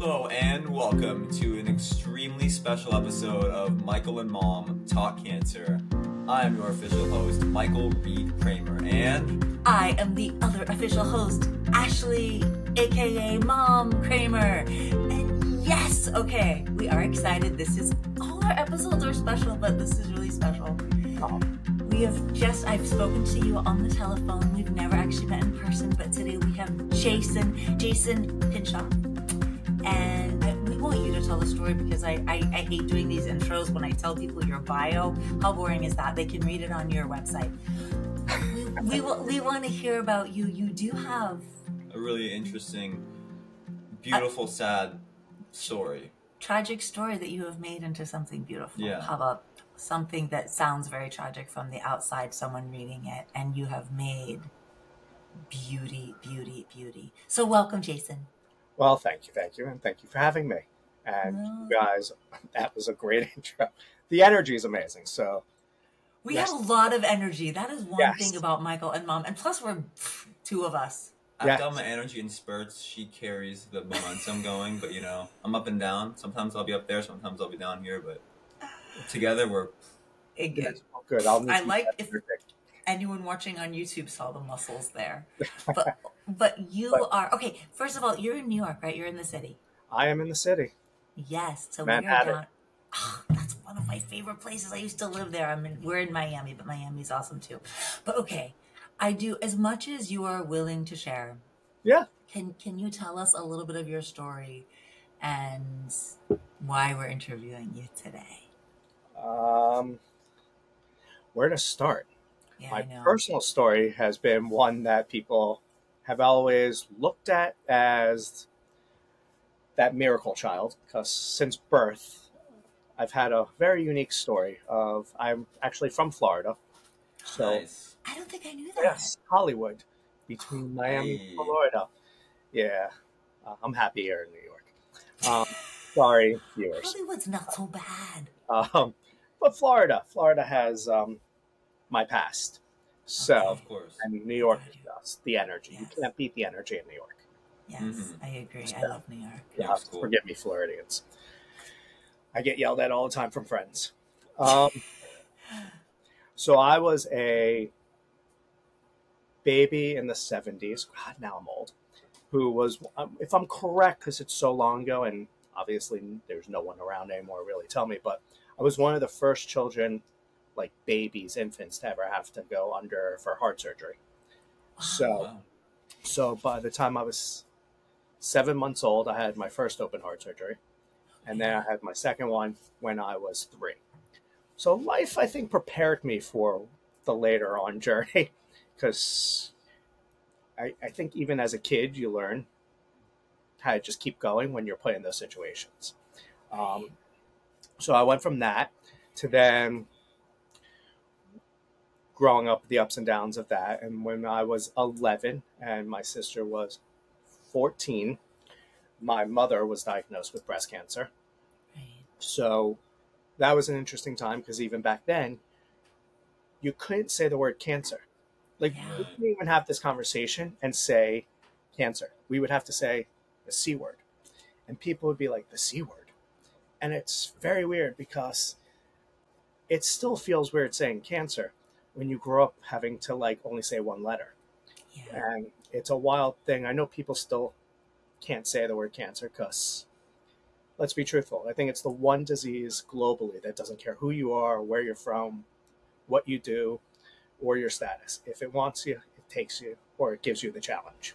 Hello and welcome to an extremely special episode of Michael and Mom Talk Cancer. I am your official host, Michael B. Kramer, and I am the other official host, Ashlee, aka Mom Kramer. And yes, okay, we are excited. All our episodes are special, but this is really special. I've spoken to you on the telephone. We've never actually met in person, but today we have Jason Pinchoff. And we want you to tell the story because I hate doing these intros when I tell people your bio. How boring is that? They can read it on your website. We want to hear about you. You do have a really interesting, beautiful, sad story. Tragic story that you have made into something beautiful. Yeah. How about something that sounds very tragic from the outside, someone reading it, and you have made beauty. So welcome, Jason. Well, thank you, and thank you for having me. And you guys, that was a great intro. The energy is amazing. So we have a lot of energy. That is one thing about Michael and Mom, and plus we're two of us. I've got my energy in spurts. She carries the momentum going, but I'm up and down. Sometimes I'll be up there, sometimes I'll be down here, but together we're good. Good. I like if anyone watching on YouTube saw the muscles there. But you are okay. First of all, you're in New York, right? You're in the city. I am in the city. Yes. So Manhattan. we're down. Oh, that's one of my favorite places. I used to live there. We're in Miami, but Miami's awesome too. But okay, I do as much as you are willing to share. Yeah. Can you tell us a little bit of your story and why we're interviewing you today? Where to start? Yeah, My I know. personal story has been one that people have always looked at as that miracle child, because since birth, I've had a very unique story I'm actually from Florida. So, nice. I don't think I knew that. yes, Hollywood, between Miami and Florida. Yeah, I'm happy here in New York. Sorry, viewers. Hollywood's not so bad. But Florida has my past. So, Of course. and New York is just the energy. Yes. You can't beat the energy in New York. Yes, I agree. I love New York. Yeah, That's cool. Forgive me, Floridians. I get yelled at all the time from friends. So I was a baby in the 70s. God, now I'm old. Who was, if I'm correct, because it's so long ago, and obviously there's no one around anymore to really tell me, but I was one of the first children, like babies, infants, to ever have to go under for heart surgery. Wow. So by the time I was 7 months old, I had my first open heart surgery. And then I had my second one when I was 3. So life, I think, prepared me for the later on journey, because I think even as a kid, you learn how to just keep going when you're put in those situations. So I went from that to then growing up, the ups and downs of that. And when I was 11 and my sister was 14, my mother was diagnosed with breast cancer. Right. So that was an interesting time, because even back then, you couldn't say the word cancer. Like, we couldn't even have this conversation and say cancer. We would have to say the C word. And people would be like, the C word. And it's very weird, because it still feels weird saying cancer when you grow up having to only say one letter. Yeah. And it's a wild thing. I know people still can't say the word cancer because, let's be truthful, I think it's the one disease globally that doesn't care who you are, where you're from, what you do, or your status. If it wants you, it takes you, or it gives you the challenge.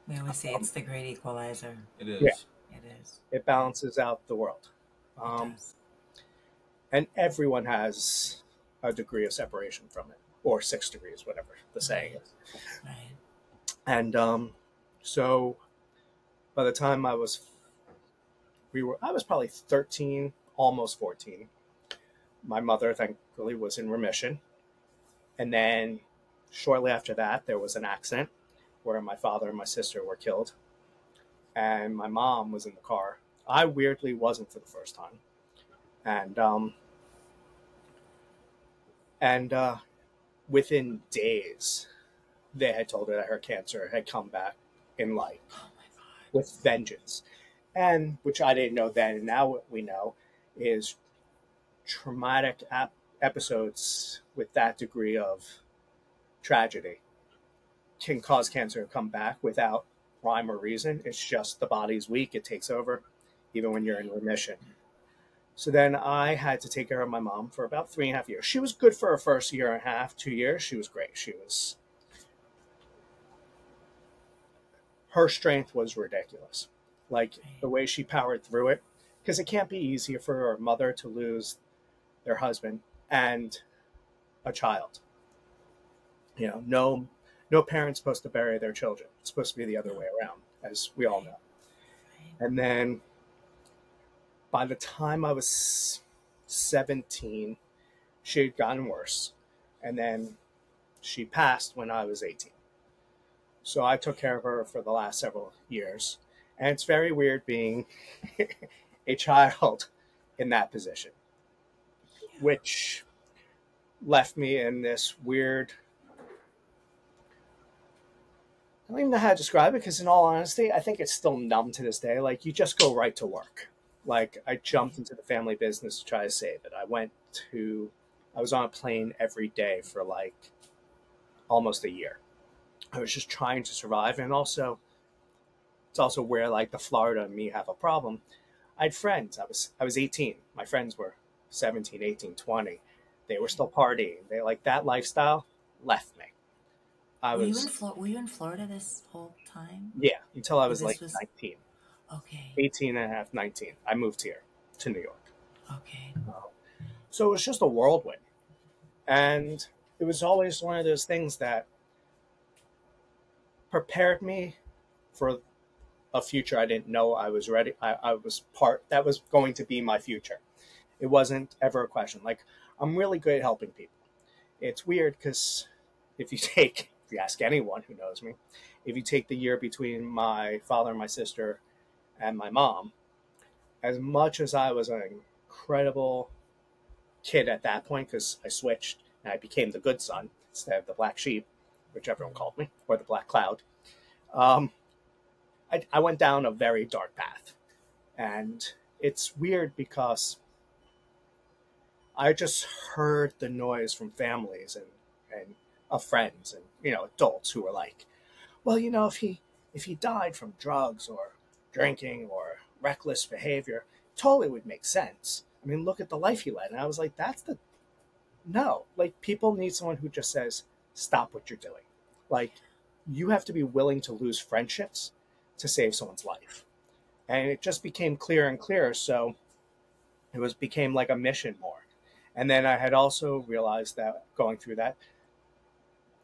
We always say it's the great equalizer. It is. Yeah. It is. It balances out the world. It does. And everyone has a degree of separation from it, or 6 degrees, whatever the saying is. Right. And so by the time I was probably 13, almost 14. My mother, thankfully, was in remission. And then shortly after that, there was an accident where my father and my sister were killed. And my mom was in the car. I weirdly wasn't for the first time. And within days, they had told her that her cancer had come back in life with vengeance. and which I didn't know then, and now what we know is traumatic episodes with that degree of tragedy can cause cancer to come back without rhyme or reason. It's just the body's weak, it takes over, even when you're in remission. So then I had to take care of my mom for about 3.5 years. She was good for her first year and a half, 2 years. She was great. Her strength was ridiculous. Like the way she powered through it, because it can't be easier for a mother to lose their husband and a child. You know, no parent's supposed to bury their children. It's supposed to be the other way around, as we all know. And then by the time I was 17, she had gotten worse. And then she passed when I was 18. So I took care of her for the last several years. And it's very weird being a child in that position, which left me in this weird, I don't even know how to describe it, because in all honesty, I think it's still numb to this day. Like, you just go right to work. Like, I jumped into the family business to try to save it. I was on a plane every day for like almost a year. I was just trying to survive. And also, it's also where like the Florida and me have a problem. I had friends. I was 18. My friends were 17, 18, 20. They were still partying. They like that lifestyle left me. Were you in Florida this whole time? Yeah, until I was like 19. Okay. 18 and a half, 19. I moved here to New York. Okay. So it was just a whirlwind. And it was always one of those things that prepared me for a future I didn't know I was ready. That was going to be my future. It wasn't ever a question. Like, I'm really good at helping people. It's weird because if you ask anyone who knows me, if you take the year between my father and my sister and my mom, as much as I was an incredible kid at that point, because I switched and I became the good son instead of the black sheep, which everyone called me, or the black cloud, I went down a very dark path. And it's weird because I just heard the noise from families and of friends and, you know, adults who were like, well, you know, if he died from drugs or drinking or reckless behavior, totally would make sense. I mean, look at the life he led. And I was like, no, like, people need someone who just says, stop what you're doing. Like, you have to be willing to lose friendships to save someone's life. And it just became clearer and clearer. So it became like a mission more. And then I had also realized that going through that,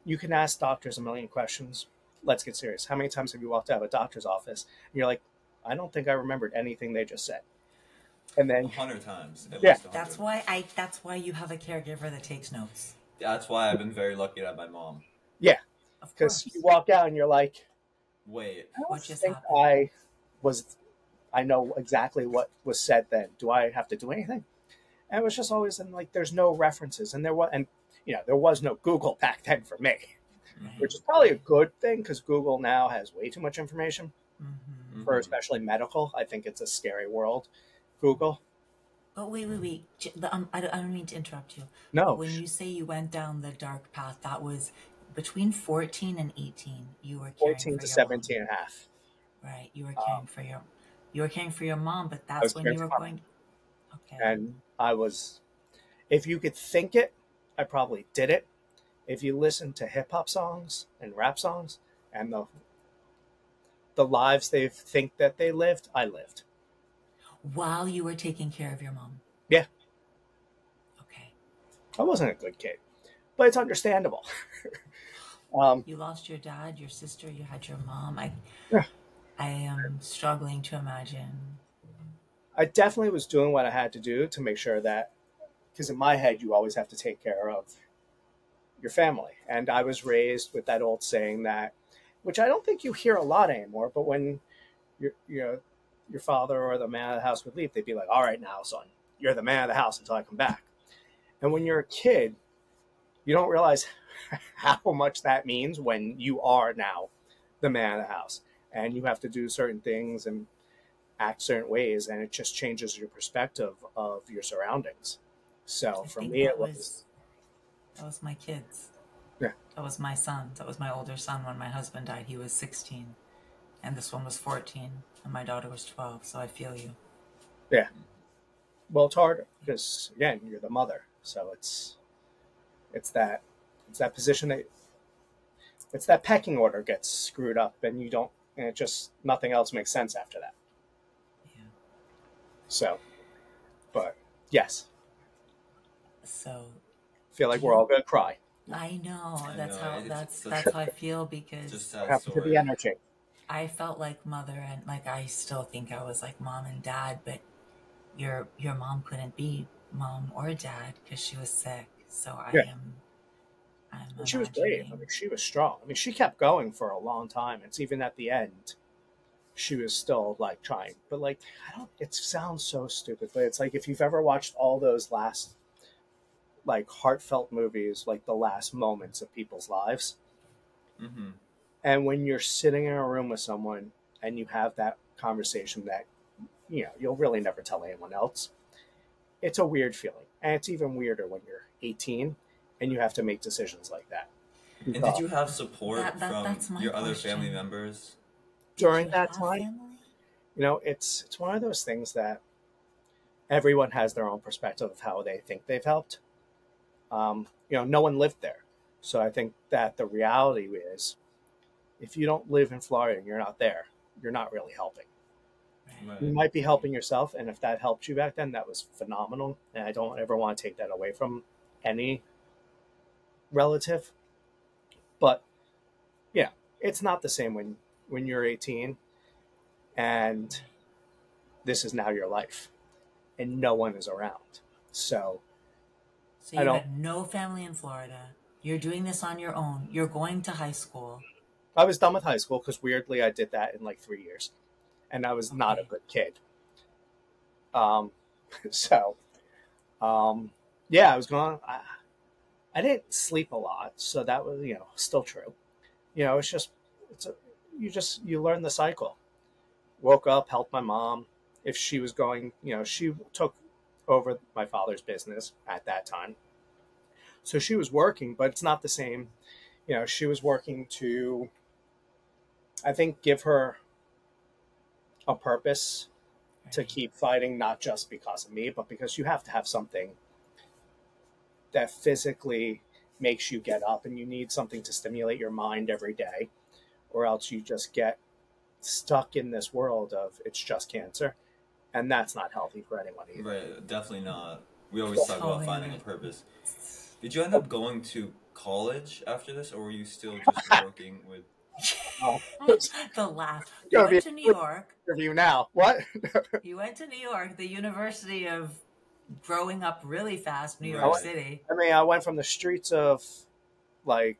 you can ask doctors a million questions. Let's get serious. How many times have you walked out of a doctor's office and you're like, I don't think I remembered anything they just said? And then 100 times. At Yeah. least 100. That's why you have a caregiver that takes notes. That's why I've been very lucky to have my mom. Yeah, Of because course. you walk out and you're like, Wait. I What don't just think happened? I know exactly what was said then. Do I have to do anything? And it was just always in like, there's no references, and there was no Google back then for me, which is probably a good thing because Google now has way too much information Mm-hmm. for especially medical. I think it's a scary world, Google. But wait. I don't mean to interrupt you. No. But when you say you went down the dark path, that was between 14 and 18. You were caring 14 for to your 17 and a half. mom. Right. You were caring for your mom, but I that's was when caring you were for going. Okay. And if you could think it, I probably did it. If you listen to hip hop songs and rap songs and the lives they think that they lived, I lived. While you were taking care of your mom. Yeah. Okay. I wasn't a good kid, but it's understandable. You lost your dad, your sister, you had your mom. Yeah. I am struggling to imagine. I definitely was doing what I had to do to make sure that, because in my head, you always have to take care of your family. And I was raised with that old saying that, which I don't think you hear a lot anymore, but when your father or the man of the house would leave, they'd be like, all right, now, son, you're the man of the house until I come back. And when you're a kid, you don't realize how much that means when you are now the man of the house and you have to do certain things. And act certain ways, and it just changes your perspective of your surroundings. So I for think me, it was that was my kids. yeah, That was my son. That was my older son when my husband died. He was 16, and this one was 14, and my daughter was 12. So I feel you. yeah. Well, it's hard because again, you're the mother, so it's that it's that position that it's that pecking order gets screwed up, and you don't, and it just nothing else makes sense after that. Yeah. So, but yes, So feel like we're all gonna cry. I know I that's know, how it's that's how I feel just because a What sad happened to the story. energy? I felt like mother, and like I still think I was like mom and dad, but your mom couldn't be mom or dad because she was sick. So Yeah, I'm and she was brave. I imagining. mean, she was strong. I mean, she kept going for a long time. It's even at the end, she was still like trying. But like, I don't. It sounds so stupid, but it's like if you've ever watched all those last like heartfelt movies, like the last moments of people's lives, Mm-hmm. and when you're sitting in a room with someone and you have that conversation that you'll really never tell anyone else, it's a weird feeling, and it's even weirder when you're 18 and you have to make decisions like that. And did Because you have support from That's my your other family question. members? Did during you that have time, family? it's one of those things that everyone has their own perspective of how they think they've helped. No one lived there, so I think that the reality is, if you don't live in Florida and you're not there, you're not really helping. Right. You Right. might be helping yourself, and if that helped you back then, that was phenomenal. And I don't ever want to take that away from any relative. But yeah, it's not the same when you're 18 and this is now your life and no one is around. So So I you don't. had no family in Florida. You're doing this on your own. You're going to high school. I was done with high school because weirdly I did that in like 3 years, and I was not a Okay. good kid. Um, so yeah, I was going. I didn't sleep a lot, so that was still true. It's just it's a, you learn the cycle. Woke up, helped my mom. If she was going, she took over my father's business at that time, so she was working, but it's not the same. She was working to, I think, give her a purpose to Right. keep fighting, not just because of me, but because you have to have something that physically makes you get up, and you need something to stimulate your mind every day, or else you just get stuck in this world of it's just cancer, and that's not healthy for anyone either. Right. Definitely not. We always talk about Totally finding a agree. purpose. Did you end up going to college after this, or were you still just working with? It's The laugh. You gonna be went a to New good York. interview now. What? You went to New York, the University of growing up really fast, New I, York Right. went, City. I mean, I went from the streets of like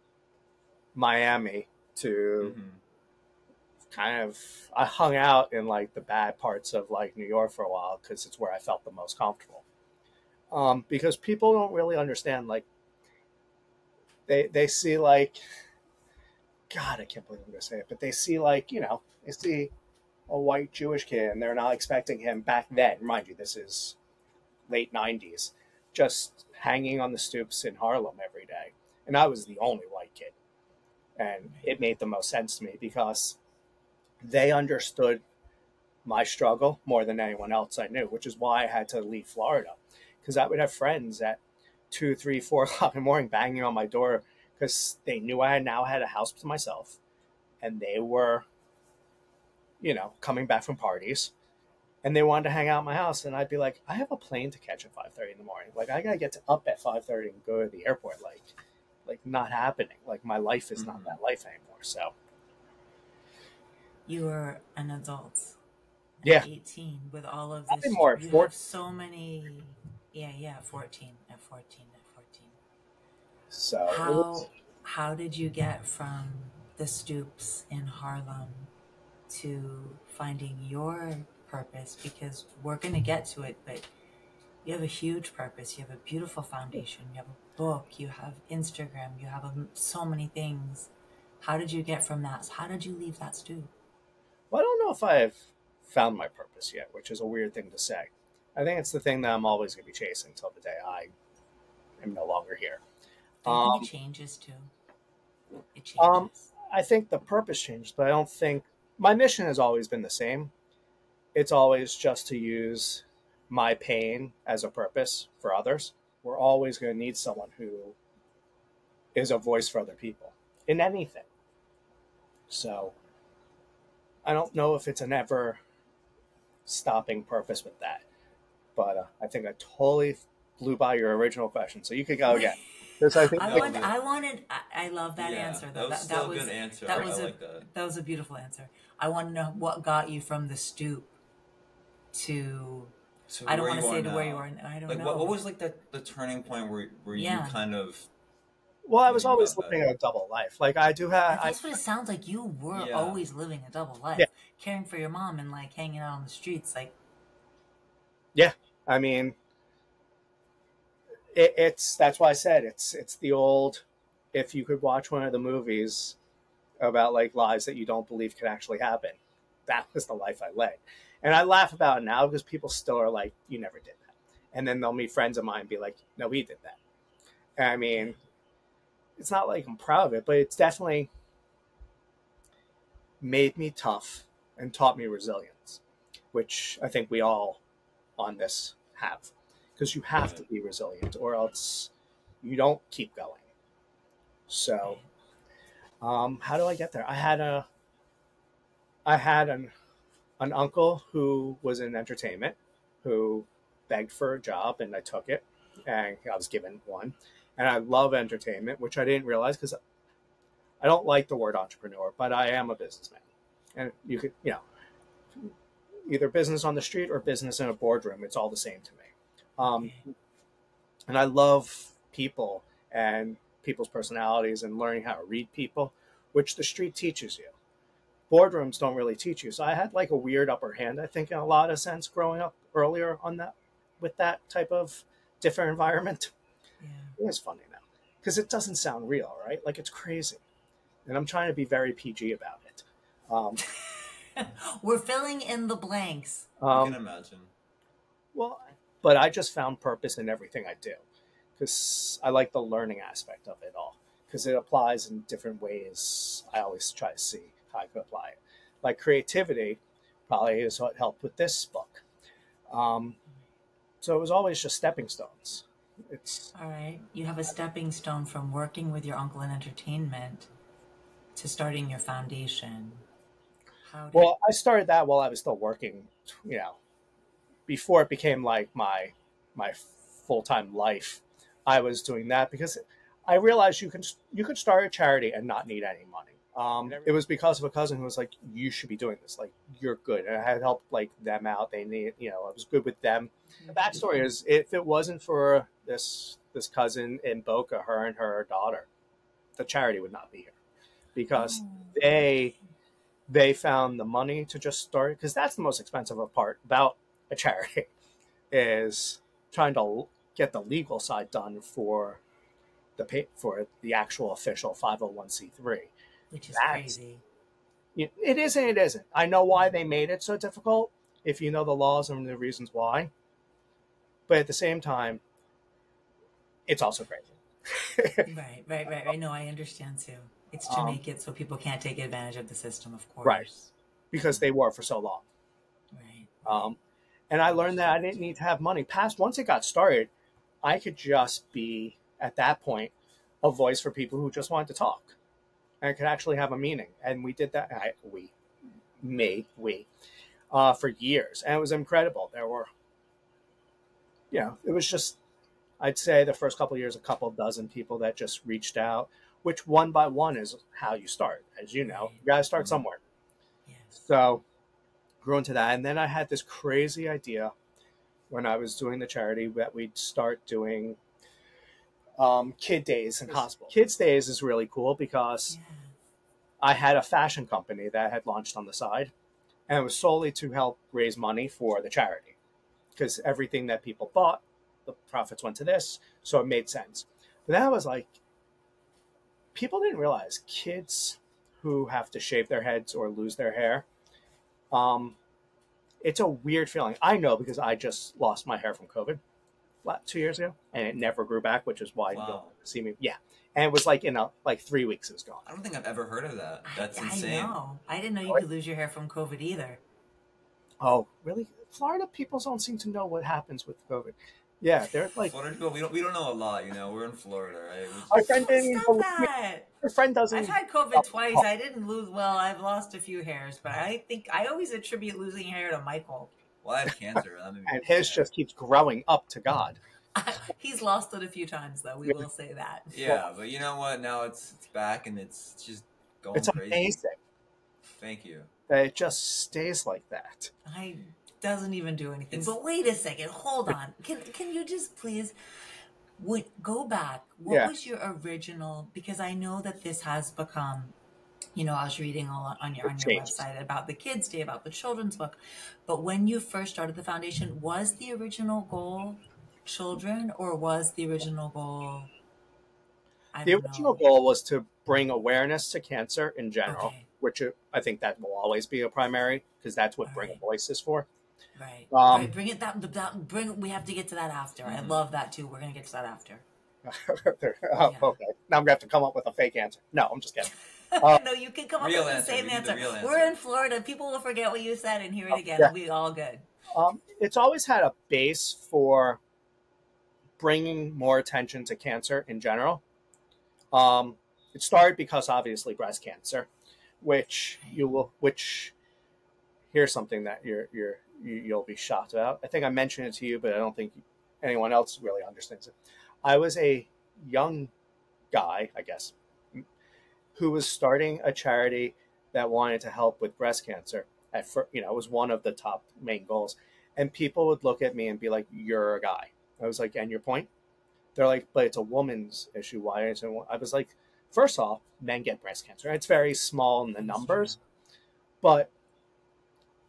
Miami to Mm-hmm. kind of, I hung out in like the bad parts of like New York for a while because it's where I felt the most comfortable. Because people don't really understand, like they see like, God, I can't believe I'm gonna say it, but they see like, they see a white Jewish kid and they're not expecting him back then. Mind you, this is late 90s, just hanging on the stoops in Harlem every day. And I was the only white kid. And it made the most sense to me because they understood my struggle more than anyone else I knew, which is why I had to leave Florida. Because I would have friends at 2, 3, 4 o'clock in the morning banging on my door because they knew I now had a house to myself, and they were, coming back from parties, and they wanted to hang out at my house, and I'd be like, I have a plane to catch at 5:30 in the morning. Like I gotta up at 5:30 and go to the airport. Like not happening. Like my life is not Mm-hmm. that life anymore. So You were an adult at yeah, 18 with all of probably this. more at You 14. have so many. Yeah, 14. At 14. So it was. How did you get from the stoops in Harlem to finding your purpose? Because we're going to get to it, but you have a huge purpose. You have a beautiful foundation. You have a book. You have Instagram. You have so many things. How did you get from that? How did you leave that stoop? Well, I don't know if I've found my purpose yet, which is a weird thing to say. I think it's the thing that I'm always going to be chasing till the day I am no longer here. Do you think it changes too? It Um, changes. I think the purpose changed, but I don't think my mission has always been the same. It's always just to use my pain as a purpose for others. We're always going to need someone who is a voice for other people in anything. So I don't know if it's an ever stopping purpose with that, but I think I totally blew by your original question. So you could go again. Because I think I love that answer. That was still a good answer. I like that. That was a beautiful answer. I want to know what got you from the stoop to. So I don't where want to you say are to now. where you are. I don't Like, know. what was like the turning point where you kind of? Well, I was Thinking always about living a double life. Like I do have. That's what it sounds like. You were Yeah. always living a double life, Yeah. caring for your mom and like hanging out on the streets. Like, Yeah, I mean, it's that's why I said it's the old. If you could watch one of the movies about like lives that you don't believe could actually happen, that was the life I led, and I laugh about it now because people still are like, "You never did that," and then they'll meet friends of mine and be like, "No, we did that." And I mean, it's not like I'm proud of it, but it's definitely made me tough and taught me resilience, which I think we all on this have, because you have to be resilient or else you don't keep going. So how do I get there? I had an uncle who was in entertainment who begged for a job, and I took it, and I was given one. And I love entertainment, which I didn't realize because I don't like the word entrepreneur, but I am a businessman. And you could, either business on the street or business in a boardroom, it's all the same to me. And I love people and people's personalities and learning how to read people, which the street teaches you. Boardrooms don't really teach you. So I had like a weird upper hand, I think, in a lot of sense growing up earlier on that with that type of different environment. yeah. It is funny now because it doesn't sound real, right? Like it's crazy. And I'm trying to be very PG about it. We're filling in the blanks. I can imagine. Well, but I just found purpose in everything I do because I like the learning aspect of it all because it applies in different ways. I always try to see how I could apply it. Like creativity probably is what helped with this book. So it was always just stepping stones. It's All right. You have a stepping stone from working with your uncle in entertainment to starting your foundation. well, I started that while I was still working, before it became like my full-time life. I was doing that because I realized you could start a charity and not need any money. It was because of a cousin who was like, "You should be doing this. Like, you're good." And I had helped like them out. They need, I was good with them. The backstory is, if it wasn't for this cousin in Boca, her and her daughter, the charity would not be here because they found the money to just start, because that's the most expensive part about a charity is trying to get the legal side done for the actual official 501c3. Which is That's crazy. It is and it isn't. I know why they made it so difficult if you know the laws and the reasons why. But at the same time, it's also crazy. Right. No, I understand too. It's to make it so people can't take advantage of the system, of course. Right. Because they were for so long. Right. And I learned that I didn't need to have money. Once it got started, I could just be, at that point, a voice for people who just wanted to talk. And it could actually have a meaning. And we did that. For years. And it was incredible. There were, it was just, I'd say the first couple of years, a couple dozen people that just reached out, which one by one is how you start. As you know, you got to start somewhere. Yes. So grew into that. And then I had this crazy idea when I was doing the charity that we'd start doing kid days in hospital. Kids days is really cool because I had a fashion company that I had launched on the side, and it was solely to help raise money for the charity because everything that people bought, the profits went to this, so it made sense. But then I was like, people didn't realize kids who have to shave their heads or lose their hair, it's a weird feeling. I know because I just lost my hair from COVID 2 years ago, and it never grew back, which is why you don't see me. Yeah, and it was like in 3 weeks it was gone. I don't think I've ever heard of that. That's insane. I know. I didn't know you could lose your hair from COVID either. Oh, really? Florida people don't seem to know what happens with COVID. Yeah, they're like Florida people. We don't know a lot. We're in Florida, right? Our friend didn't. Stop that. Her friend doesn't. I've had COVID twice. I didn't lose. Well, I've lost a few hairs, but I think I always attribute losing hair to Michael. Well, I had cancer, and his just keeps growing up to God. He's lost it a few times, though. We will say that. Yeah, but you know what? Now it's back, and it's just going it's crazy. Amazing. Thank you. That it just stays like that. Doesn't even do anything. But wait a second. Hold on. Can you just please go back? What was your original? Because I know that this has become, I was reading a lot on your website about the Kids Day, about the children's book. But when you first started the foundation, was the original goal children, or was the original goal? The original goal was to bring awareness to cancer in general, which I think that will always be a primary, because that's what Bring a Voice is for. Right. Right. Bring it we have to get to that after. I love that too. We're gonna get to that after. Okay. Now I'm gonna have to come up with a fake answer. No, I'm just kidding. No, you can come up with the same answer. We're in Florida. People will forget what you said and hear it again. It'll be all good. It's always had a base for bringing more attention to cancer in general. It started because obviously breast cancer, which here's something that you'll be shocked about. I think I mentioned it to you, but I don't think anyone else really understands it. I was a young guy, I guess, who was starting a charity that wanted to help with breast cancer. It was one of the top main goals. And people would look at me and be like, "You're a guy." I was like, "And your point?" They're like, "But it's a woman's issue. Why is it?" I was like, first off, men get breast cancer. It's very small in the numbers, but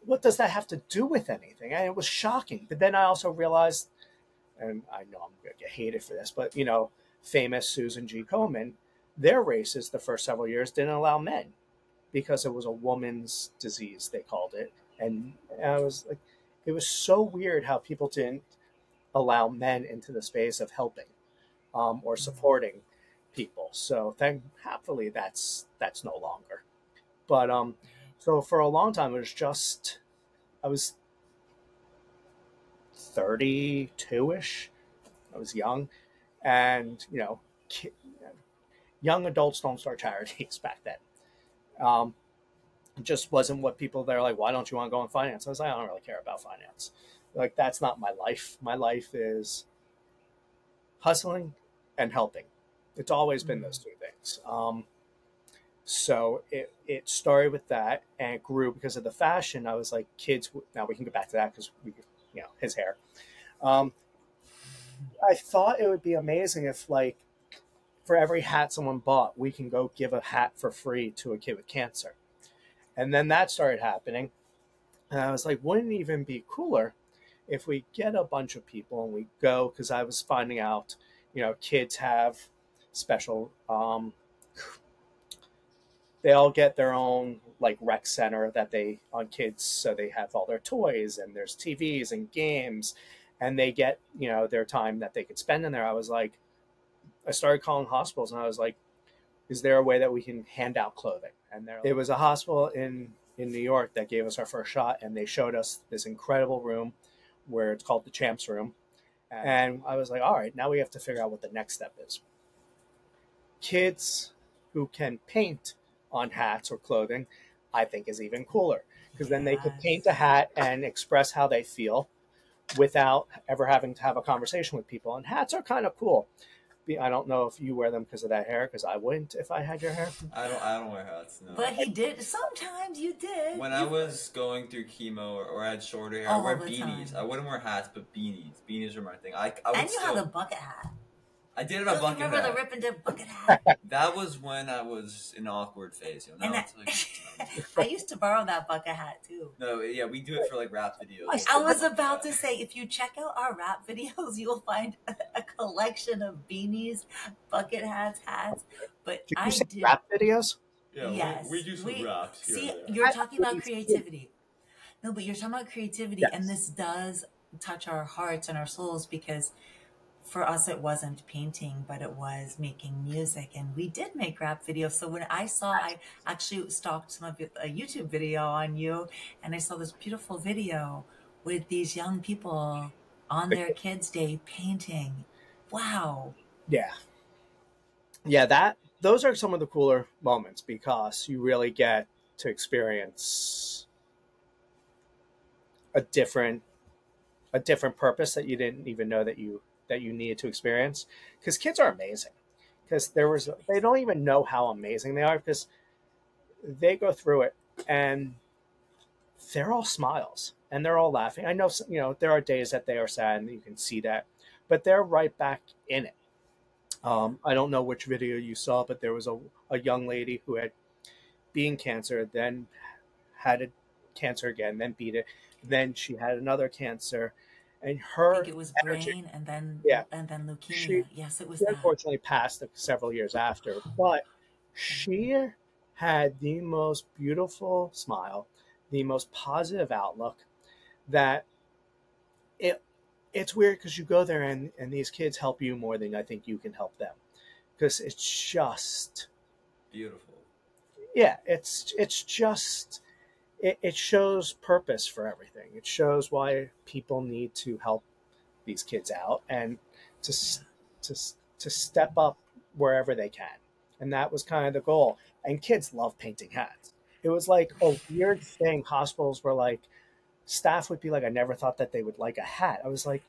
what does that have to do with anything? And it was shocking. But then I also realized, and I know I'm going to get hated for this, but, famous Susan G. Komen, their races the first several years didn't allow men because it was a woman's disease, they called it. And I was like, it was so weird how people didn't allow men into the space of helping or supporting people. So happily that's no longer. But so for a long time, I was 32-ish. I was young, and young adults don't start charities back then. It just wasn't what they're like, "Why don't you want to go in finance?" I was like, "I don't really care about finance. Like, that's not my life. My life is hustling and helping." It's always been those two things. So it started with that, and it grew because of the fashion. I was like, kids. Now we can get back to that because his hair. I thought it would be amazing if, like, for every hat someone bought, we can go give a hat for free to a kid with cancer. And then that started happening. And I was like, wouldn't it even be cooler if we get a bunch of people and we go, because I was finding out, kids have special, they all get their own like rec center that on kids. So they have all their toys and there's TVs and games, and they get, their time that they could spend in there. I started calling hospitals and I was like, is there a way that we can hand out clothing? And it was a hospital in New York that gave us our first shot, and they showed us this incredible room where it's called the Champs Room. And I was like, all right, now we have to figure out what the next step is. Kids who can paint on hats or clothing, I think is even cooler, because then they could paint a hat and express how they feel without ever having to have a conversation with people. And hats are kind of cool. I don't know if you wear them because of that hair, because I wouldn't if I had your hair. I don't wear hats, no. But he did. Sometimes you did. When I was going through chemo or I had shorter hair, I wear beanies. I wouldn't wear hats, but beanies. Beanies are my thing. And you had a bucket hat. I did have a bucket hat. Remember the rip and dip bucket hat? That was when I was in an awkward phase. I used to borrow that bucket hat too. No, yeah, we do it for like rap videos. I was about to say, if you check out our rap videos, you'll find a collection of beanies, bucket hats. But did you say rap videos? Yeah, yes, we do some raps. See, you're talking about creativity. No, but you're talking about creativity, and Yes. this does touch our hearts and our souls, because for us it wasn't painting, but it was making music, and we did make rap videos. So when I actually stalked a YouTube video on you, and I saw this beautiful video with these young people on their kids' day painting. Wow. Yeah. Yeah, those are some of the cooler moments because you really get to experience a different purpose that you didn't even know that you needed to experience. Because kids are amazing. Because they don't even know how amazing they are because they go through it and they're all smiles and they're all laughing. I know, there are days that they are sad and you can see that, but they're right back in it. I don't know which video you saw, but there was a young lady who had bean cancer, then had a cancer again, then beat it. Then she had another cancer, and I think it was energy, brain and then yeah, leukemia. Yes, it was she that. unfortunately passed several years after, but she had the most beautiful smile, the most positive outlook. That it's weird because you go there and these kids help you more than I think you can help them, because it's just beautiful. Yeah, it's just it shows purpose for everything. It shows why people need to help these kids out and to step up wherever they can. And that was kind of the goal. And kids love painting hats. It was like a weird thing. Hospitals were like, staff would be like, I never thought that they would like a hat. I was like,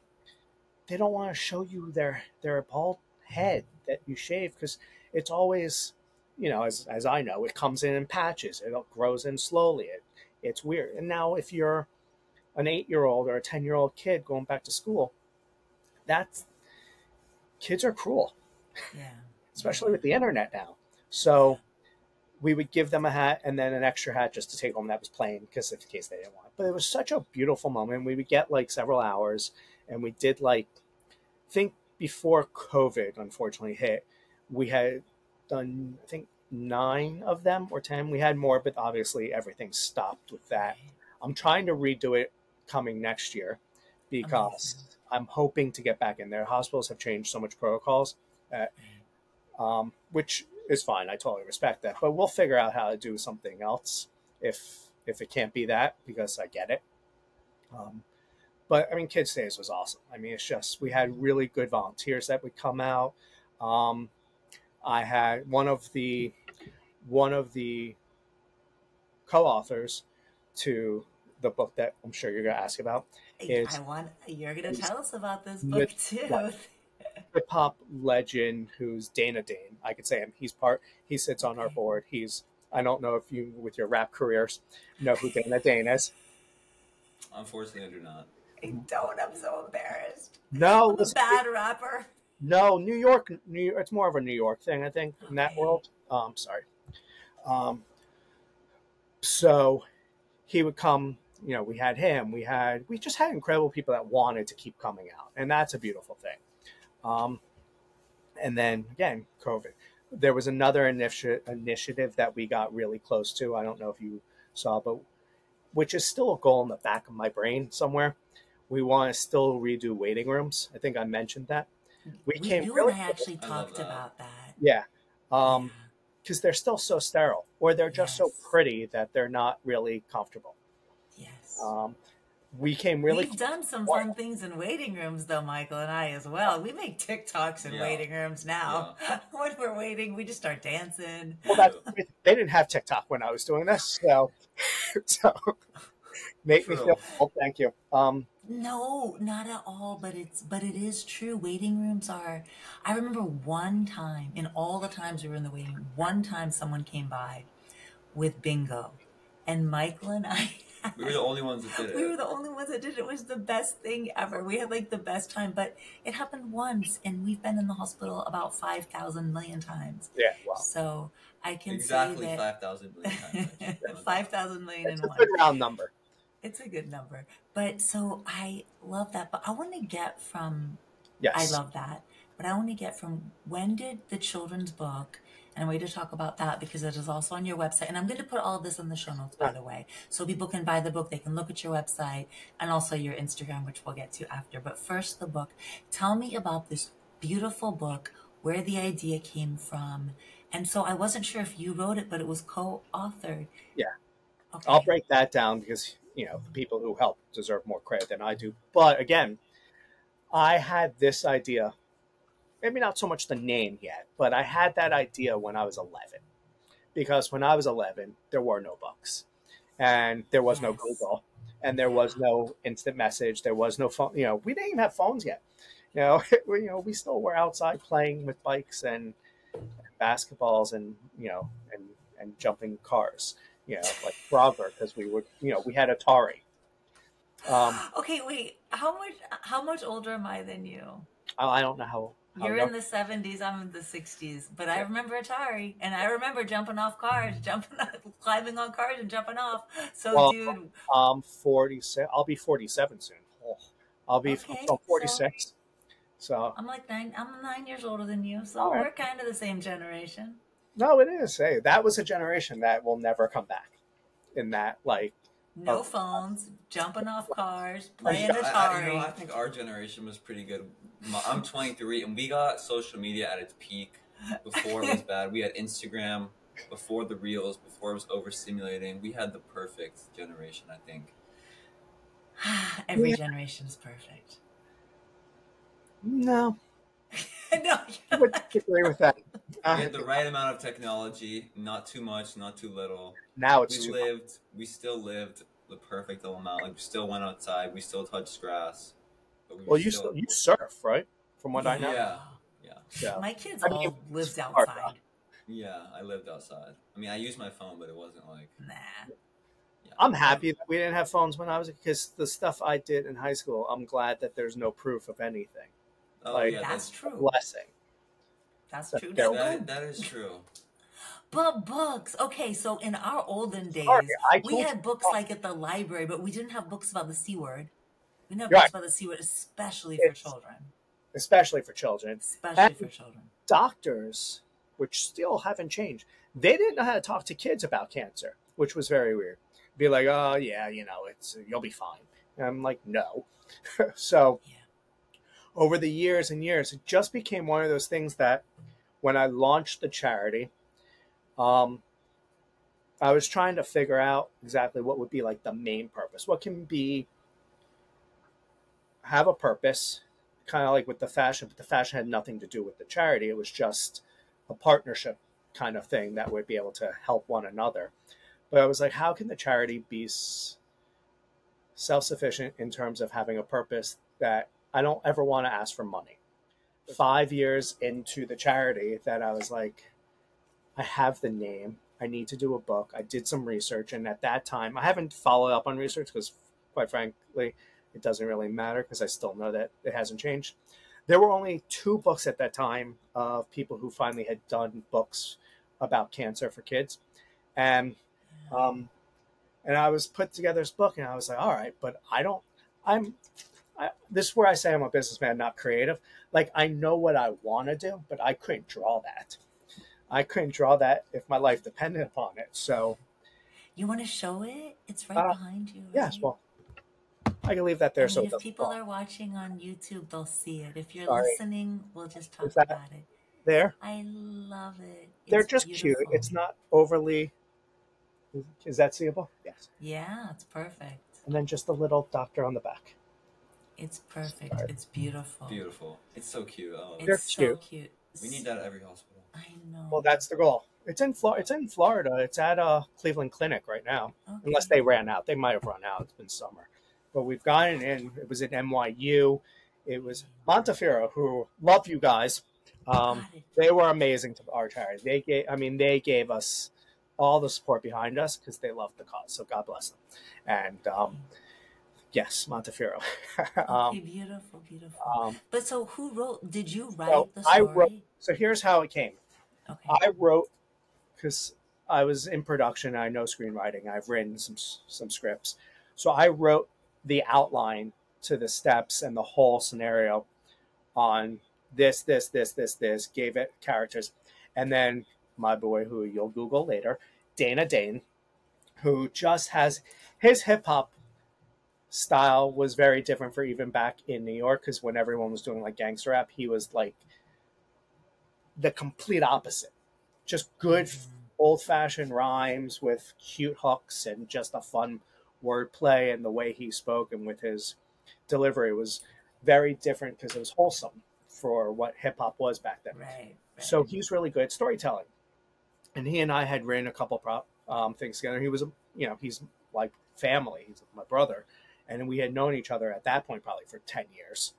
they don't want to show you their bald head that you shave, because it's always, as I know, it comes in patches. It grows in slowly. It's weird. And now if you're an 8-year-old or a 10-year-old kid going back to school, kids are cruel. Yeah. Especially with the internet now. So we would give them a hat and then an extra hat just to take home that was plain, because in case they didn't want it. But it was such a beautiful moment. We would get like several hours, and we did I think before COVID unfortunately hit, we had done, I think, 9 of them or 10. We had more, but obviously everything stopped with that. I'm trying to redo it coming next year because I'm hoping to get back in there. Hospitals have changed so much protocols, which is fine. I totally respect that. But we'll figure out how to do something else if it can't be that, because I get it. But I mean, Kids Days was awesome. I mean, it's just, we had really good volunteers that would come out. I had one of the co-authors to the book that I'm sure you're going to ask about. You're going to tell us about this book too. Hip hop legend who's Dana Dane. I could say him. He sits on our board. I don't know if you, with your rap careers, know who Dana Dane is. Unfortunately, I do not. I don't. I'm so embarrassed. No, I'm a bad rapper. No, New York. It's more of a New York thing, I think, in that world. Sorry. So he would come. We had him. We just had incredible people that wanted to keep coming out, and that's a beautiful thing. And then again, COVID. There was another initiative that we got really close to. I don't know if you saw, but which is still a goal in the back of my brain somewhere. We want to still redo waiting rooms. I think I mentioned that. You and I actually talked about that. Yeah. Because they're still so sterile, or they're just so pretty that they're not really comfortable. Yes. We've done some fun things in waiting rooms, though, Michael and I as well. We make TikToks in waiting rooms now. Yeah. When we're waiting, we just start dancing. Well, they didn't have TikTok when I was doing this, so make me feel old. Thank you. No, not at all. But it is true. Waiting rooms are. I remember one time, in all the times we were in the waiting room, one time someone came by with bingo, and Michael and I. We were the only ones that did it. We were the only ones that did it. It was the best thing ever. We had the best time, but it happened once, and we've been in the hospital about 5,000 million times. Yeah, wow. So I can exactly say that 5,000 million times. 5,000 million in one. It's a good round number. It's a good number. But so I love that. But I want to get from. Yes. I love that. but I want to get from when did the children's book, and I'm ready to talk about that because it is also on your website. And I'm going to put all of this in the show notes, by the way. So people can buy the book, they can look at your website and also your Instagram, which we'll get to after. But first, the book. Tell me about this beautiful book, where the idea came from. And so I wasn't sure if you wrote it, but it was co-authored. Yeah. Okay. I'll break that down because, you know, the people who help deserve more credit than I do. But again, I had this idea, maybe not so much the name yet, but I had that idea when I was 11. Because when I was 11, there were no books. And there was no Google. And there was no instant message. There was no phone. You know, we didn't even have phones yet. We still were outside playing with bikes and basketballs and, and jumping cars. Like Frogger, because we had Atari. Okay, wait. How much older am I than you? I don't know how You're in the 70s, I'm in the 60s, but I remember Atari, and I remember jumping off cars, climbing on cars and jumping off. So, dude, 46. I'll be 47 soon. I'll be 46. So I'm 9 years older than you, so we're kind of the same generation. No, it is. Hey, that was a generation that will never come back. In that, no phones, jumping off cars, playing Atari. I think our generation was pretty good. I'm 23, and we got social media at its peak before it was bad. We had Instagram before the reels, before it was overstimulating. We had the perfect generation, I think. Every generation is perfect. No. No, I would agree with that. We had the right amount of technology, not too much, not too little. Now it's we still lived the perfect amount. Like, we still went outside, we still touched grass. But you surf, right? From what I know. Yeah. My kids all lived outside. Yeah, I lived outside. I mean, I used my phone, but it wasn't like... Nah. Yeah. I'm happy that we didn't have phones when I was... Because the stuff I did in high school, I'm glad that there's no proof of anything. That's true. Blessing. That's true. That is true. But books. Okay, so in our olden days, we had books like at the library, but we didn't have books about the C word. We didn't have books about the C word, especially for children. Especially for children. Doctors, which still haven't changed, they didn't know how to talk to kids about cancer, which was very weird. Be like, oh, yeah, you'll be fine. And I'm like, no. So... Yeah. Over the years and years, it just became one of those things that when I launched the charity, I was trying to figure out exactly what would be like the main purpose. What can have a purpose, kind of like with the fashion, but the fashion had nothing to do with the charity. It was just a partnership kind of thing that would be able to help one another. But I was like, how can the charity be self-sufficient in terms of having a purpose that I don't ever want to ask for money? 5 years into the charity that I was like, I have the name. I need to do a book. I did some research. And at that time, I haven't followed up on research because, quite frankly, it doesn't really matter because I still know that it hasn't changed. There were only 2 books at that time of people who finally had done books about cancer for kids. And I was put together this book and I was like, all right, but this is where I say I'm a businessman, not creative. Like, I know what I want to do, but I couldn't draw that. I couldn't draw that if my life depended upon it. So, you want to show it? It's right behind you. Right? Yes, well, I can leave that there. If people are watching on YouTube, they'll see it. If you're listening, we'll just talk about it. There? I love it. They're just beautiful. Cute. It's not overly... Is that seeable? Yes. Yeah, it's perfect. And then just a little doctor on the back. It's perfect. It's beautiful. Beautiful. It's so cute. It's so cute. We need that at every hospital. I know. Well, that's the goal. It's in Florida. It's at Cleveland Clinic right now. Okay. Unless they ran out. They might have run out. It's been summer. But we've gotten in. It was at NYU. It was Montefiore, who love you guys. They were amazing to our charity. They gave us all the support behind us because they loved the cause. So God bless them. And yes, Montefiore. Okay, beautiful. But so did you write the story? So here's how it came. Okay. I wrote, because I was in production, I know screenwriting, I've written some scripts. So I wrote the outline to the steps and the whole scenario on this, gave it characters. And then my boy, who you'll Google later, Dana Dane, who just has his hip hop style was very different for even back in New York, because when everyone was doing like gangster rap, he was like the complete opposite. Just good old fashioned rhymes with cute hooks and just a fun wordplay, and the way he spoke and with his delivery was very different because it was wholesome for what hip hop was back then. Right. So he's really good at storytelling. And he and I had written a couple things together. He was, he's like family. He's my brother. And we had known each other at that point probably for 10 years.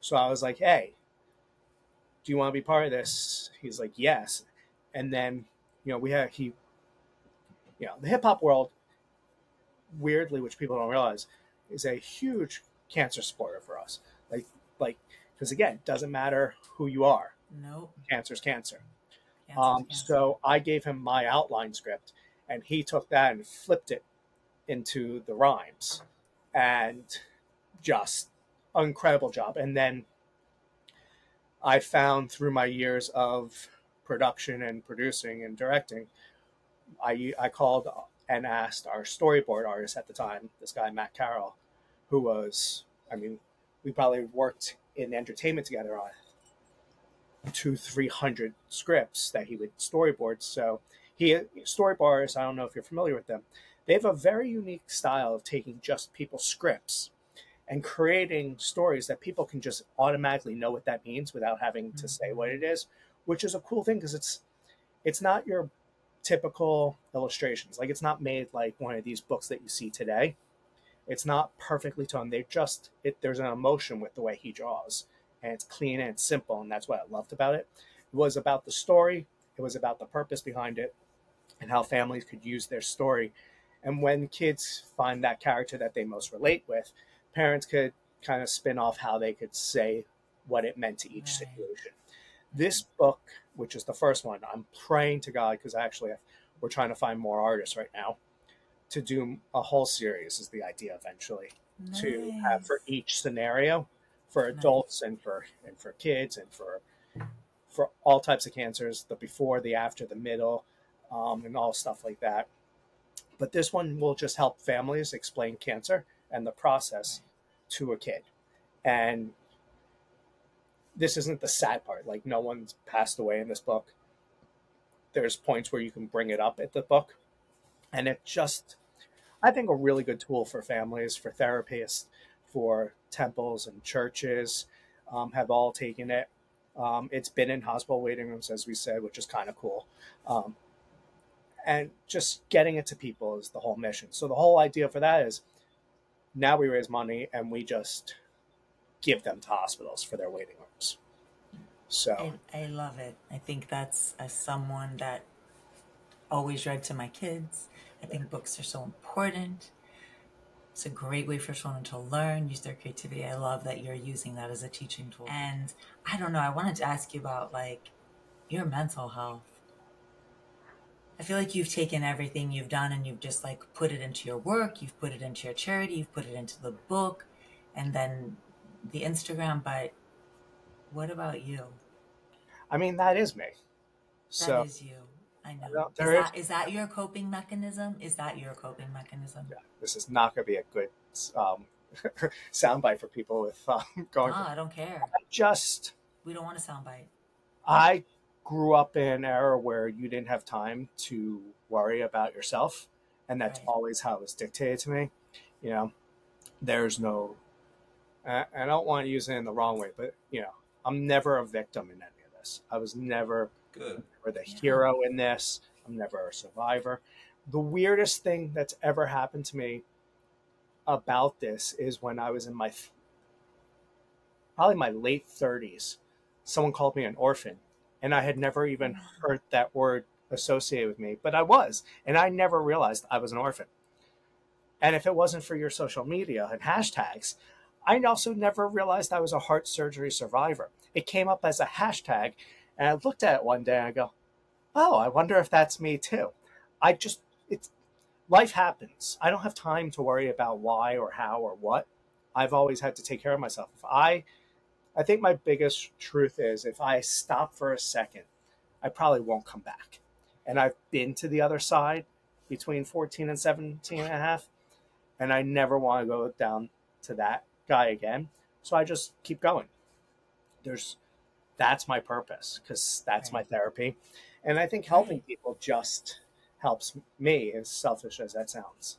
So I was like, hey, do you want to be part of this? He's like, yes. And then, the hip hop world, weirdly, which people don't realize, is a huge cancer supporter for us. Because again, it doesn't matter who you are. Nope. Cancer's cancer. Cancer. So I gave him my outline script, and he took that and flipped it into the rhymes, and just incredible job. And then I found through my years of production and producing and directing, I called and asked our storyboard artist at the time, this guy, Matt Carroll, who was, we probably worked in entertainment together on 200-300 scripts that he would storyboard. So storyboard artists, I don't know if you're familiar with them, they have a very unique style of taking just people's scripts and creating stories that people can just automatically know what that means without having to say what it is, which is a cool thing, because it's not your typical illustrations. Like, it's not made like one of these books that you see today. It's not perfectly toned. There's an emotion with the way he draws, and it's clean and it's simple, and that's what I loved about it. It was about the story. It was about the purpose behind it, and how families could use their story. And when kids find that character that they most relate with, parents could kind of spin off how they could say what it meant to each situation. This book, which is the first one, I'm praying to God, because we're trying to find more artists right now to do a whole series, is the idea eventually, to have for each scenario, for adults and for kids, and for all types of cancers, the before, the after, the middle, and all stuff like that. But this one will just help families explain cancer and the process to a kid. And this isn't the sad part. Like, no one's passed away in this book. There's points where you can bring it up at the book. And it just, I think, a really good tool for families, for therapists, for temples and churches, have all taken it. It's been in hospital waiting rooms, as we said, which is kind of cool. And just getting it to people is the whole mission. So the whole idea for that is, now we raise money and we just give them to hospitals for their waiting rooms. So I love it. I think that's, as someone that always read to my kids, I think books are so important. It's a great way for children to learn, use their creativity. I love that you're using that as a teaching tool. And I don't know, I wanted to ask you about your mental health. I feel like you've taken everything you've done and you've just put it into your work, you've put it into your charity, you've put it into the book, and then the Instagram. But what about you? That is me. That is you. I know. Is that your coping mechanism? Yeah, this is not going to be a good soundbite for people with going. I don't care. We don't want a soundbite. I grew up in an era where you didn't have time to worry about yourself, and that's always how it was dictated to me. There's no, I don't want to use it in the wrong way, but I'm never a victim in any of this. I was never the hero in this. I'm never a survivor. The weirdest thing that's ever happened to me about this is when I was in probably my late 30s, someone called me an orphan. And I had never even heard that word associated with me, but I was. And I never realized I was an orphan. And if it wasn't for your social media and hashtags, I also never realized I was a heart surgery survivor. It came up as a hashtag, and I looked at it one day and I go, oh, I wonder if that's me too. Life happens. I don't have time to worry about why or how or what. I've always had to take care of myself. If I I think my biggest truth is if I stop for a second, I probably won't come back. And I've been to the other side between 14 and 17 and a half, and I never want to go down to that guy again. So I just keep going. That's my purpose, because that's my therapy. And I think helping people just helps me, as selfish as that sounds.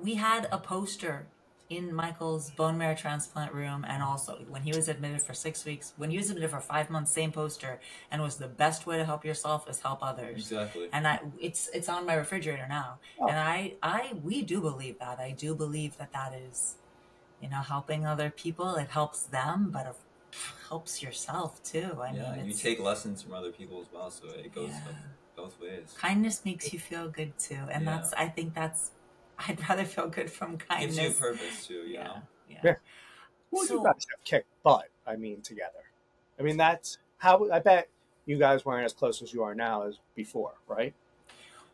We had a poster in Michael's bone marrow transplant room, and also when he was admitted for 6 weeks, when he was admitted for 5 months, same poster, and was the best way to help yourself is help others. Exactly. And it's on my refrigerator now. Oh. And we do believe that. I do believe that is, helping other people. It helps them, but it helps yourself too. I mean, you take lessons from other people as well, so it goes both ways. Kindness makes you feel good too, and I'd rather feel good from kindness. Gives you a purpose too, you know? Yeah. Well, you guys have kicked butt, together. That's how, I bet you guys weren't as close as you are now as before, right?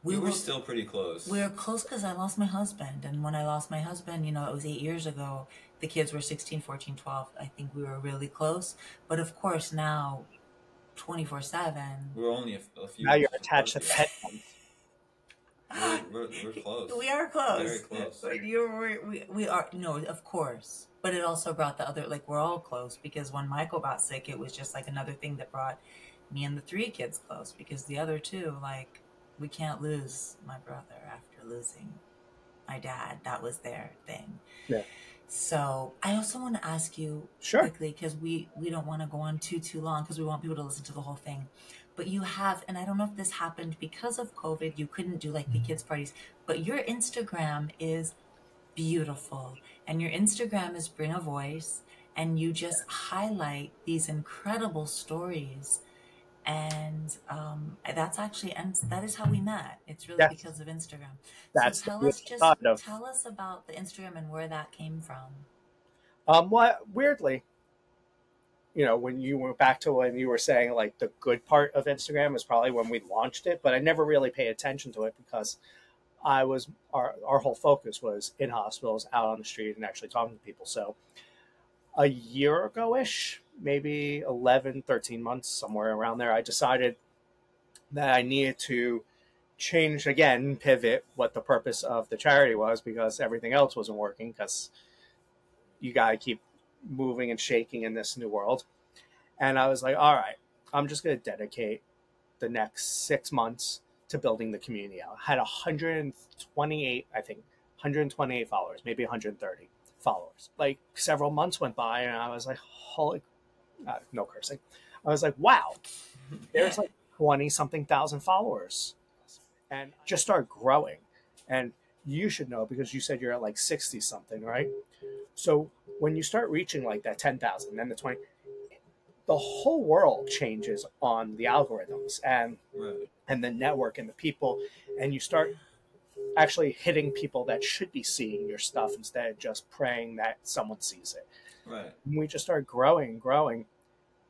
We were still pretty close. We were close because I lost my husband. And when I lost my husband, it was 8 years ago. The kids were 16, 14, 12. I think we were really close. But of course now, 24/7. We're only a few. Now you're attached to pet ones. We're close. We are close. Very close. We are, no, of course. But it also brought the other, we're all close, because when Michael got sick, it was just another thing that brought me and the 3 kids close, because the other 2, we can't lose my brother after losing my dad. That was their thing. Yeah. So I also want to ask you quickly, because we don't want to go on too long, because we want people to listen to the whole thing. But you have, and I don't know if this happened because of COVID, you couldn't do the kids' parties, but your Instagram is beautiful. And your Instagram is Bring a Voice, and you just highlight these incredible stories. And that is how we met. It's really because of Instagram. That's so tell us about the Instagram and where that came from. Weirdly, when you went back to when you were saying the good part of Instagram is probably when we launched it, but I never really paid attention to it because our whole focus was in hospitals, out on the street, and actually talking to people. So a year ago-ish, maybe 11, 13 months, somewhere around there, I decided that I needed to change again, pivot what the purpose of the charity was, because everything else wasn't working, because you got to keep moving and shaking in this new world. And I was like, all right, I'm just going to dedicate the next 6 months to building the community out. I had 128 followers, maybe 130 followers. Several months went by and I was like, holy, no cursing. I was like, wow, there's 20-something thousand followers. And just start growing. And you should know, because you said you're at 60-something, right? So when you start reaching that 10,000, then the 20, the whole world changes on the algorithms and the network and the people. And you start actually hitting people that should be seeing your stuff instead of just praying that someone sees it. Right. And we just started growing.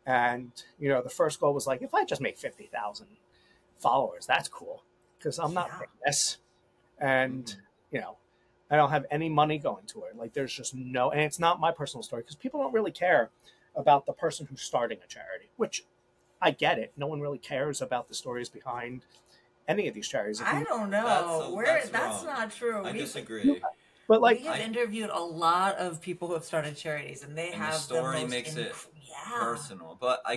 And, the first goal was if I just make 50,000 followers, that's cool. Because I'm not famous. And, I don't have any money going to it. There's just no, and it's not my personal story, because people don't really care about the person who's starting a charity, which I get it. No one really cares about the stories behind any of these charities. I don't know. That's not true. I disagree. But we have interviewed a lot of people who have started charities, and they have the story makes it personal. But I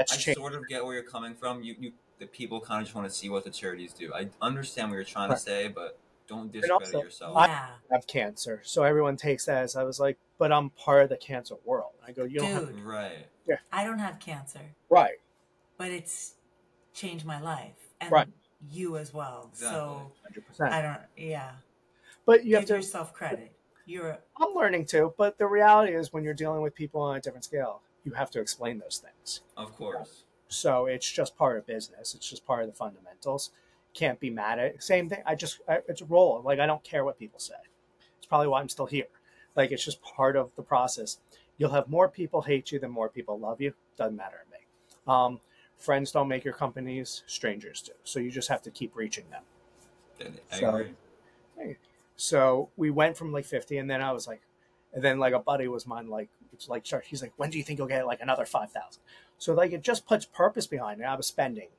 sort of get where you're coming from. The people kind of just want to see what the charities do. I understand what you're trying to say, but don't discredit yourself. I have cancer, so everyone takes that as I was like, but I'm part of the cancer world. I go, you don't have, right? Yeah, I don't have cancer, right? But it's changed my life, and you as well. Exactly. So 100%. I don't. Yeah. But you have to give yourself credit. I'm learning too, but the reality is when you're dealing with people on a different scale, you have to explain those things. Of course. So it's just part of business. It's just part of the fundamentals. Can't be mad at it. Same thing. It's a role. I don't care what people say. It's probably why I'm still here. It's just part of the process. You'll have more people hate you than more people love you. Doesn't matter to me. Friends don't make your companies. Strangers do. So you just have to keep reaching them. I agree. So we went from 50, and then I was like, And then like a buddy was mine, like, it's like, he's like, when do you think you'll get like another 5,000? So like, it just puts purpose behind it. I was spending.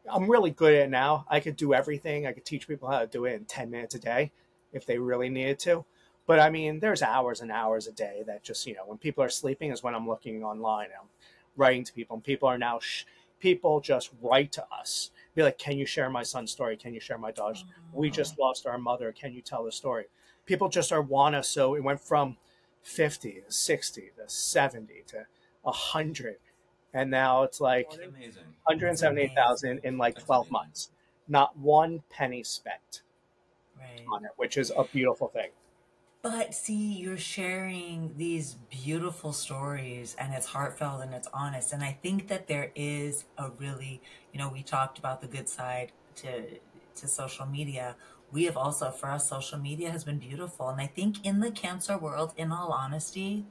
I'm really good at it now. I could do everything. I could teach people how to do it in 10 minutes a day if they really needed to. But I mean, there's hours and hours a day that just, when people are sleeping is when I'm looking online and I'm writing to people. And people are now, people just write to us. Be like, can you share my son's story? Can you share my daughter's? We just lost our mother. Can you tell the story? People just want us. So it went from 50 to 60 to 70 to 100. And now it's like 178,000 in like 12 months. Not one penny spent on it, which is a beautiful thing. But see, you're sharing these beautiful stories and it's heartfelt and it's honest. And I think that there is a really, we talked about the good side to social media. We have also, for us, social media has been beautiful. And I think in the cancer world, in all honesty,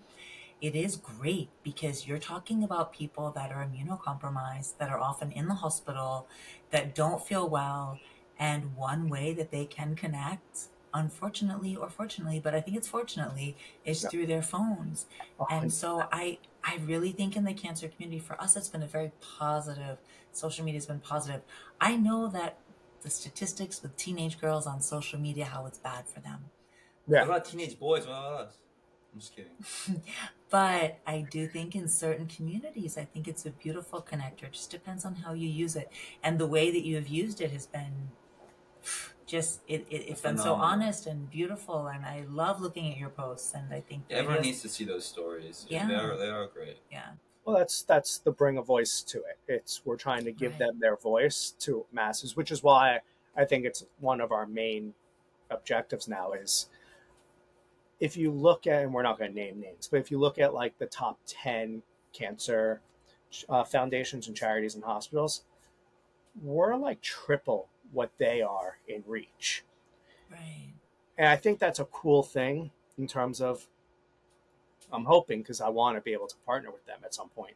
it is great because you're talking about people that are immunocompromised, that are often in the hospital, that don't feel well. And one way that they can connect, unfortunately or fortunately, but I think it's fortunately, is through their phones. And so I really think in the cancer community, for us, it's been a very positive, social media has been positive. I know that the statistics with teenage girls on social media, how it's bad for them. Yeah. What about teenage boys? What about us? I'm just kidding. But I do think in certain communities, I think it's a beautiful connector. It just depends on how you use it. And the way that you have used it has been just, it's been so honest and beautiful. And I love looking at your posts. And I think everyone needs to see those stories. Yeah. They are great. Yeah. Well, that's the bring a voice to it. We're trying to give them their voice to masses, which is why I think it's one of our main objectives now is, if you look at, and we're not going to name names, but if you look at like the top 10 cancer foundations and charities and hospitals, we're like triple what they are in reach. Right. And I think that's a cool thing in terms of, I'm hoping, because I want to be able to partner with them at some point.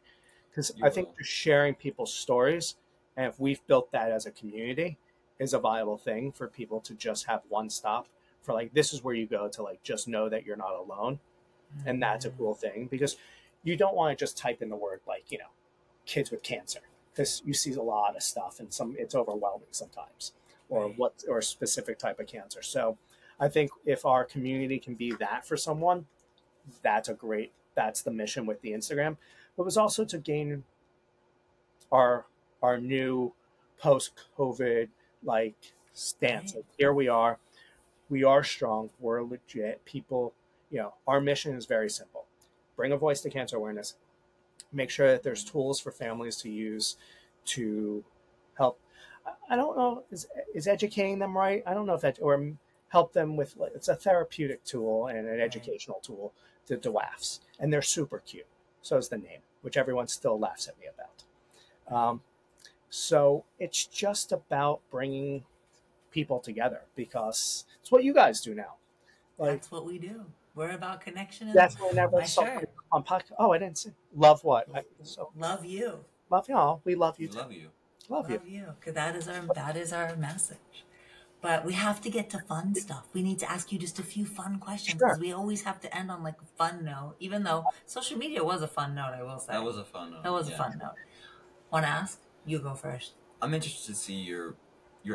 Because I think just sharing people's stories, and if we've built that as a community, is a viable thing for people to just have one stop for like, this is where you go to like, just know that you're not alone. Mm-hmm. And that's a cool thing because you don't want to just type in the word, like, kids with cancer, because you see a lot of stuff and it's overwhelming sometimes, or or a specific type of cancer. So I think if our community can be that for someone, that's the mission with the Instagram. But it was also to gain our new post-COVID like stance. Like, here we are strong, we're legit people. Our mission is very simple: bring a voice to cancer awareness, make sure that there's tools for families to use to help. I don't know, is educating them right? I don't know if that, or help them with, it's a therapeutic tool and an educational tool to WAFs, and they're super cute. So is the name, which everyone still laughs at me about. So it's just about bringing people together, because it's what you guys do now. Like, that's what we do. We're about connection. That's whenever somebody on podcast. Oh, I didn't say love what. Love you. Love y'all. We love you. Love you. Love you. Because that is our message. But we have to get to fun stuff. We need to ask you just a few fun questions, because we always have to end on like a fun note. Even though social media was a fun note, I will say. That was a fun note. That was a fun note. Want to ask? You go first. I'm interested to see your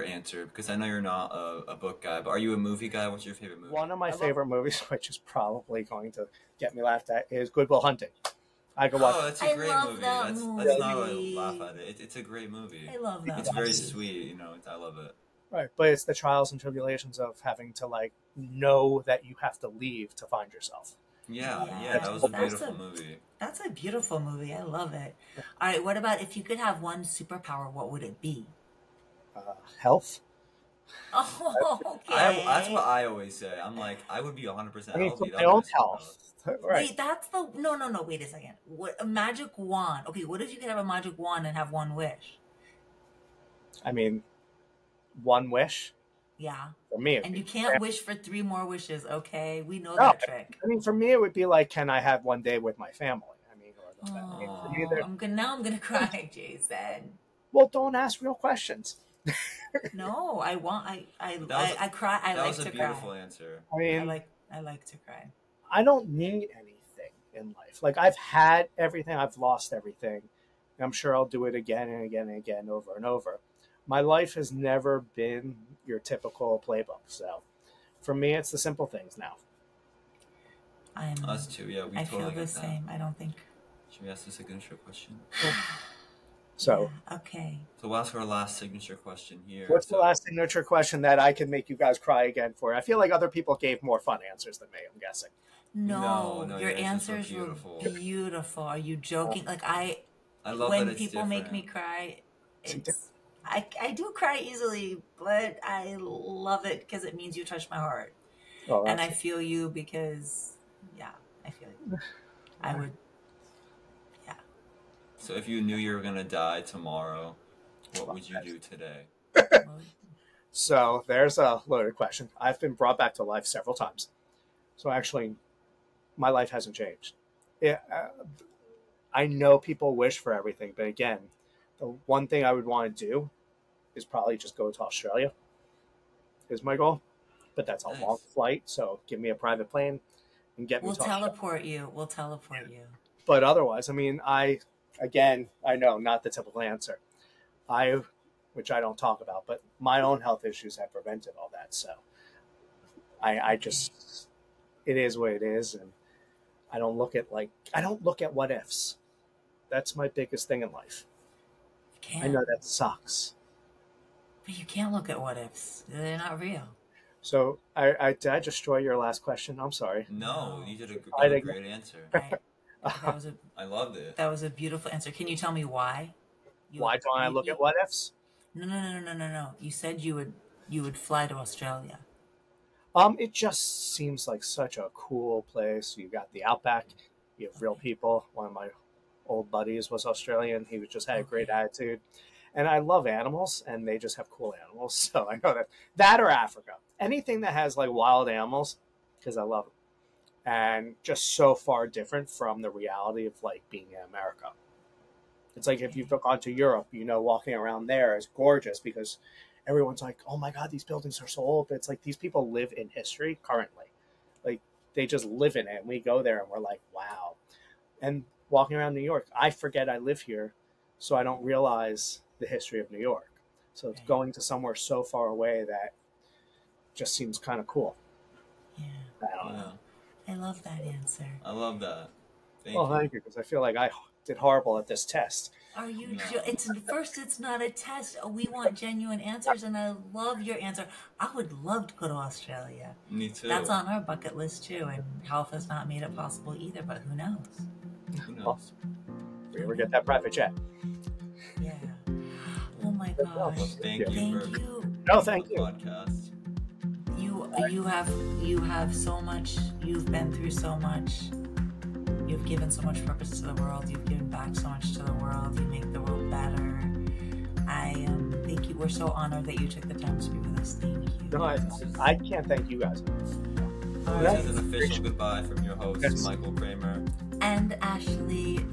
answer, because I know you're not a book guy, but are you a movie guy? What's your favorite movie? One of my favorite movies, which is probably going to get me laughed at, is Good Will Hunting. I could watch. Oh, that's a great movie. That's not a laugh at it. It's a great movie. I love that. It's very sweet. I love it. Right, but it's the trials and tribulations of having to like know that you have to leave to find yourself. Yeah, that was a beautiful movie. That's a beautiful movie. I love it. All right, what about if you could have one superpower, what would it be? Health. Oh, okay. That's what I always say. I'm like, I would be 100% healthy. My own health. Right. Wait, that's the no. Wait a second. What, a magic wand? Okay, what if you could have a magic wand and have one wish? I mean, one wish. Yeah. For me, and you can't wish for 3 more wishes. Okay, we know that trick. I mean, for me, it would be like, can I have one day with my family? I mean, I'm gonna cry, Jason. Well, don't ask real questions. No, I cry. I like to cry. That was a beautiful answer. I mean, I I like to cry. I don't need anything in life. Like, I've had everything, I've lost everything. I'm sure I'll do it again and again and again, over and over. My life has never been your typical playbook. So for me, it's the simple things now. Us too, yeah. I feel the same. I don't think. Should we ask the signature question? So okay. So we'll ask our last signature question here. What's the last signature question that I can make you guys cry again for? I feel like other people gave more fun answers than me, I'm guessing. No, your answers were beautiful. Are you joking? Like I love when people make me cry. I do cry easily, but I love it because it means you touch my heart. Oh, and I feel you because, yeah, I feel you. I would, yeah. So if you knew you were going to die tomorrow, what would you do today? So there's a loaded question. I've been brought back to life several times. So actually, my life hasn't changed. I know people wish for everything, but again, the one thing I would want to do is probably just go to Australia is my goal. But that's a long flight, so give me a private plane and get me to Australia. We'll teleport you. But otherwise, I mean, I know, not the typical answer. Which I don't talk about, but my own health issues have prevented all that. So I just, it is what it is. And I don't look at what ifs. That's my biggest thing in life. I know that sucks. But you can't look at what ifs. They're not real. So did I destroy your last question? I'm sorry. No, you did a great answer. I loved it. That was a beautiful answer. Can you tell me why? Why don't I look at what ifs? No. You said you would fly to Australia. It just seems like such a cool place. You got the outback. You have real people. One of my old buddies was Australian. He just had a great attitude. And I love animals, and they just have cool animals. So I know that or Africa. Anything that has like wild animals, because I love them. And just so far different from the reality of like being in America. It's like if you've gone to Europe, walking around there is gorgeous because everyone's like, oh my God, these buildings are so old. But it's like these people live in history currently. Like they just live in it. And we go there and we're like, wow. And walking around New York, I forget I live here. So I don't realize the history of New York. So it's going to somewhere so far away that just seems kind of cool. Yeah. I don't know. I love that answer. I love that. Thank you. Because I feel like I did horrible at this test. Are you? No. It's not a test. We want genuine answers, and I love your answer. I would love to go to Australia. Me too. That's on our bucket list too, and health has not made it possible either. But who knows? Who knows? Well, we ever get that private jet? Yeah. Oh my gosh. Thank you. No, thank you. Podcast. You have so much. You've been through so much. You've given so much purpose to the world. You've given back so much to the world. You make the world better. Thank you. We're so honored that you took the time to be with us. Thank you. No, I can't thank you guys. This is an official goodbye from your host, Michael Kramer. And Ashlee.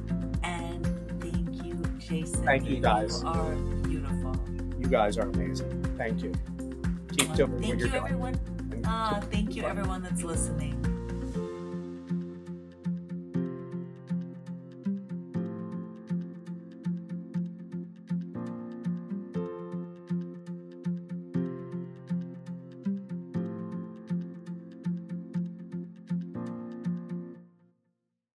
And thank you, Jason. Thank you guys. You are beautiful. You guys are amazing. Thank you. Keep doing what you're doing. Thank you, everyone that's listening.